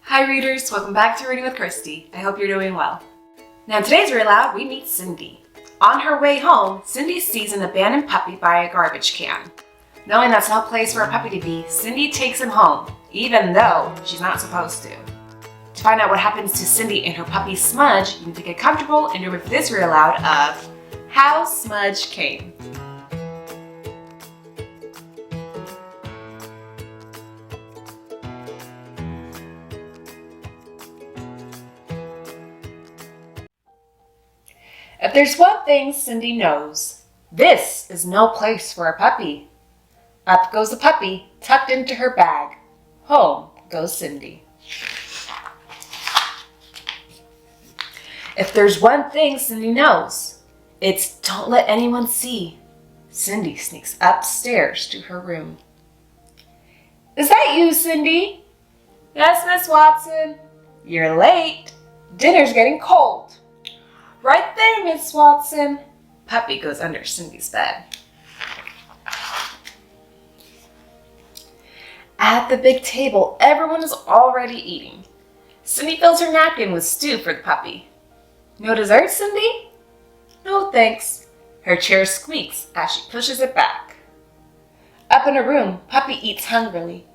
Hi readers, welcome back to Reading with Christy. I hope you're doing well. Now in today's Read Aloud, we meet Cindy. On her way home, Cindy sees an abandoned puppy by a garbage can. Knowing that's no place for a puppy to be, Cindy takes him home, even though she's not supposed to. To find out what happens to Cindy and her puppy Smudge, you need to get comfortable and remember this Read Aloud of How Smudge Came. If there's one thing Cindy knows, this is no place for a puppy. Up goes the puppy, tucked into her bag. Home goes Cindy. If there's one thing Cindy knows, it's don't let anyone see. Cindy sneaks upstairs to her room. Is that you, Cindy? Yes, Miss Watson. You're late. Dinner's getting cold. Right there, Miss Watson. Puppy goes under Cindy's bed. At the big table, everyone is already eating. Cindy fills her napkin with stew for the puppy. No dessert, Cindy? No, thanks. Her chair squeaks as she pushes it back. Up in her room, Puppy eats hungrily.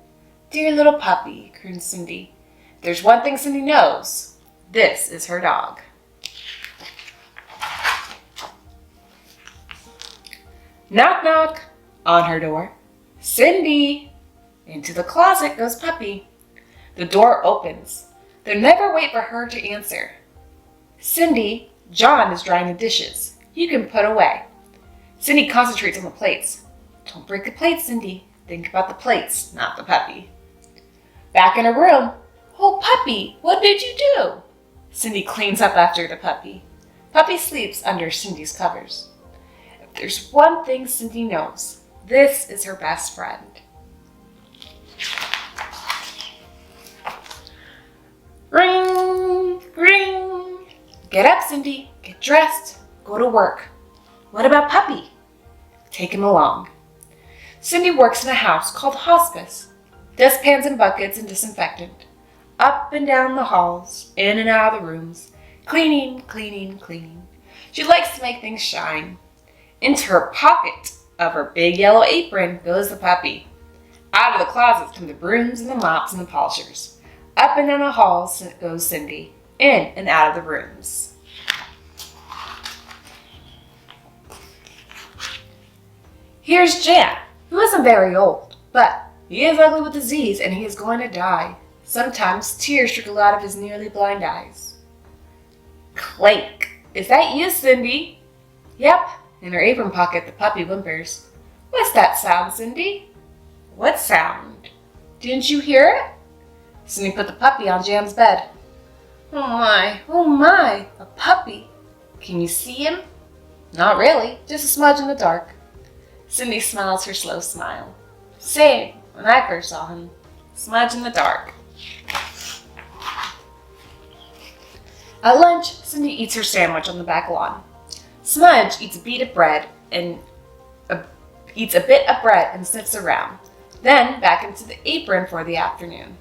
Dear little puppy, croons Cindy. There's one thing Cindy knows. This is her dog. Knock, knock on her door. Cindy! Into the closet goes Puppy. The door opens. They'll never wait for her to answer. Cindy, John is drying the dishes. You can put away. Cindy concentrates on the plates. Don't break the plates, Cindy. Think about the plates, not the puppy. Back in her room. Oh, Puppy, what did you do? Cindy cleans up after the puppy. Puppy sleeps under Cindy's covers. There's one thing Cindy knows. This is her best friend. Ring, ring. Get up, Cindy. Get dressed. Go to work. What about Puppy? Take him along. Cindy works in a house called hospice. Dustpans and buckets and disinfectant. Up and down the halls, in and out of the rooms. Cleaning, cleaning, cleaning. She likes to make things shine. Into her pocket of her big yellow apron goes the puppy. Out of the closets come the brooms and the mops and the polishers. Up and down the halls goes Cindy, in and out of the rooms. Here's Jan, who isn't very old, but he is ugly with disease and he is going to die. Sometimes tears trickle out of his nearly blind eyes. Clank. Is that you, Cindy? Yep. In her apron pocket, the puppy whimpers. What's that sound, Cindy? What sound? Didn't you hear it? Cindy put the puppy on Jan's bed. Oh my, a puppy. Can you see him? Not really, just a smudge in the dark. Cindy smiles her slow smile. Same, when I first saw him. Smudge in the dark. At lunch, Cindy eats her sandwich on the back lawn. Smudge eats a bit of bread and sniffs around, then back into the apron for the afternoon.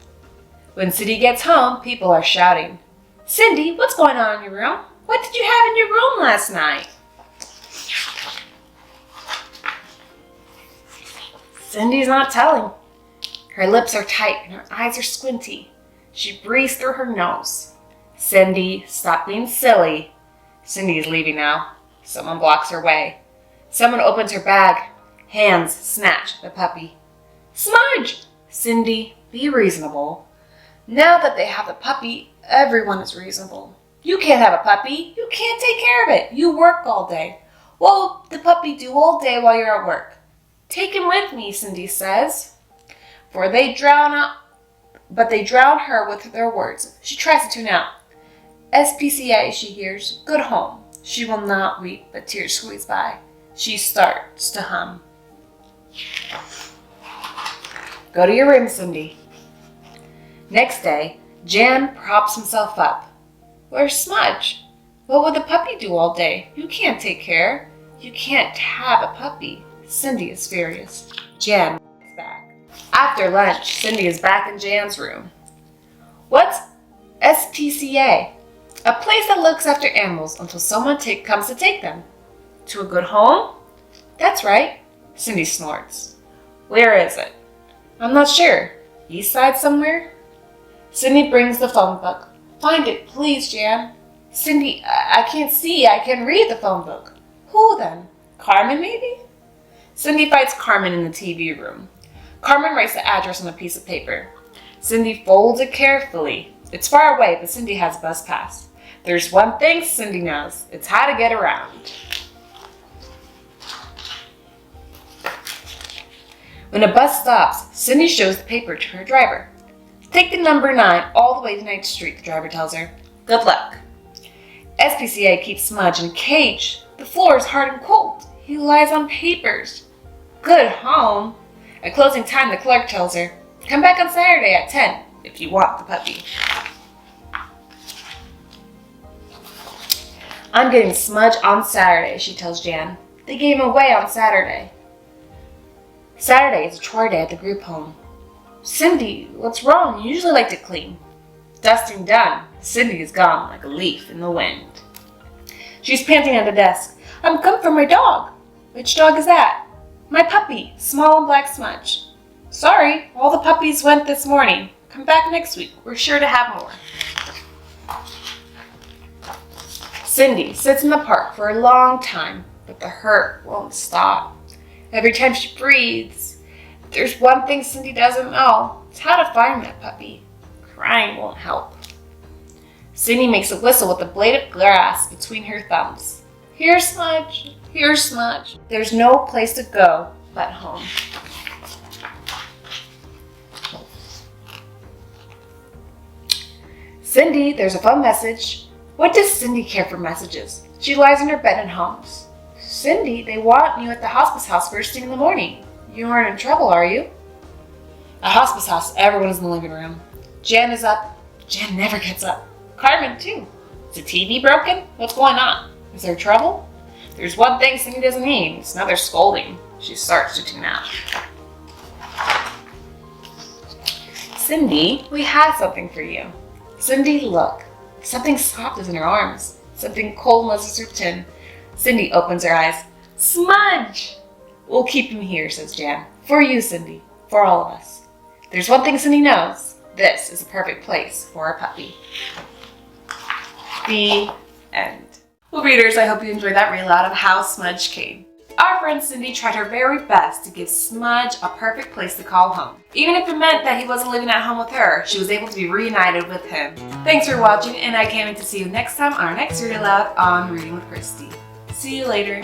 When Cindy gets home, people are shouting, Cindy, what's going on in your room? What did you have in your room last night? Cindy's not telling. Her lips are tight and her eyes are squinty. She breathes through her nose. Cindy, stop being silly. Cindy is leaving now. Someone blocks her way. Someone opens her bag. Hands snatch the puppy. Smudge! Cindy, be reasonable. Now that they have the puppy, everyone is reasonable. You can't have a puppy. You can't take care of it. You work all day. What will the puppy do all day while you're at work? Take him with me, Cindy says. But they drown her with their words. She tries to tune out. SPCA, she hears. Good home. She will not weep, but tears squeeze by. She starts to hum. Go to your room, Cindy. Next day, Jan props himself up. Where's Smudge? What would the puppy do all day? You can't take care. You can't have a puppy. Cindy is furious. Jan is back. After lunch, Cindy is back in Jan's room. What's SPCA, a place that looks after animals until someone comes to take them. To a good home? That's right, Cindy snorts. Where is it? I'm not sure. East side somewhere? Cindy brings the phone book. Find it, please, Jan. Cindy, I can't see. I can read the phone book. Who then? Carmen, maybe? Cindy finds Carmen in the TV room. Carmen writes the address on a piece of paper. Cindy folds it carefully. It's far away, but Cindy has a bus pass. There's one thing Cindy knows. It's how to get around. When a bus stops, Cindy shows the paper to her driver. Take the number 9 all the way to 9th Street, the driver tells her. Good luck. SPCA keeps Smudge in a cage. The floor is hard and cold. He lies on papers. Good home. At closing time, the clerk tells her, come back on Saturday at 10 if you want the puppy. I'm getting Smudge on Saturday, she tells Jan. They gave him away on Saturday. Saturday is a chore day at the group home. Cindy, what's wrong? You usually like to clean. Dusting done. Cindy is gone like a leaf in the wind. She's panting at the desk. I'm come for my dog. Which dog is that? My puppy, small and black Smudge. Sorry, all the puppies went this morning. Come back next week. We're sure to have more. Cindy sits in the park for a long time, but the hurt won't stop. Every time she breathes, there's one thing Cindy doesn't know. It's how to find that puppy. Crying won't help. Cindy makes a whistle with a blade of grass between her thumbs. Here, Smudge. Here, Smudge. There's no place to go but home. Cindy, there's a phone message. What does Cindy care for messages? She lies in her bed and hums. Cindy, they want you at the hospice house first thing in the morning. You aren't in trouble, are you? At hospice house, everyone is in the living room. Jan is up. Jan never gets up. Carmen, too. Is the TV broken? What's going on? Is there trouble? There's one thing Cindy doesn't need. It's another scolding. She starts to tune out. Cindy, we have something for you. Cindy, look. Something soft is in her arms. Something cold nuzzles her chin. Cindy opens her eyes. Smudge! We'll keep him here, says Jan. For you, Cindy. For all of us. There's one thing Cindy knows. This is a perfect place for a puppy. The end. Well, readers, I hope you enjoyed that read aloud of How Smudge Came. Our friend Cindy tried her very best to give Smudge a perfect place to call home. Even if it meant that he wasn't living at home with her, she was able to be reunited with him. Thanks for watching, and I can't wait to see you next time on our next Read Aloud on Reading with Christy. See you later.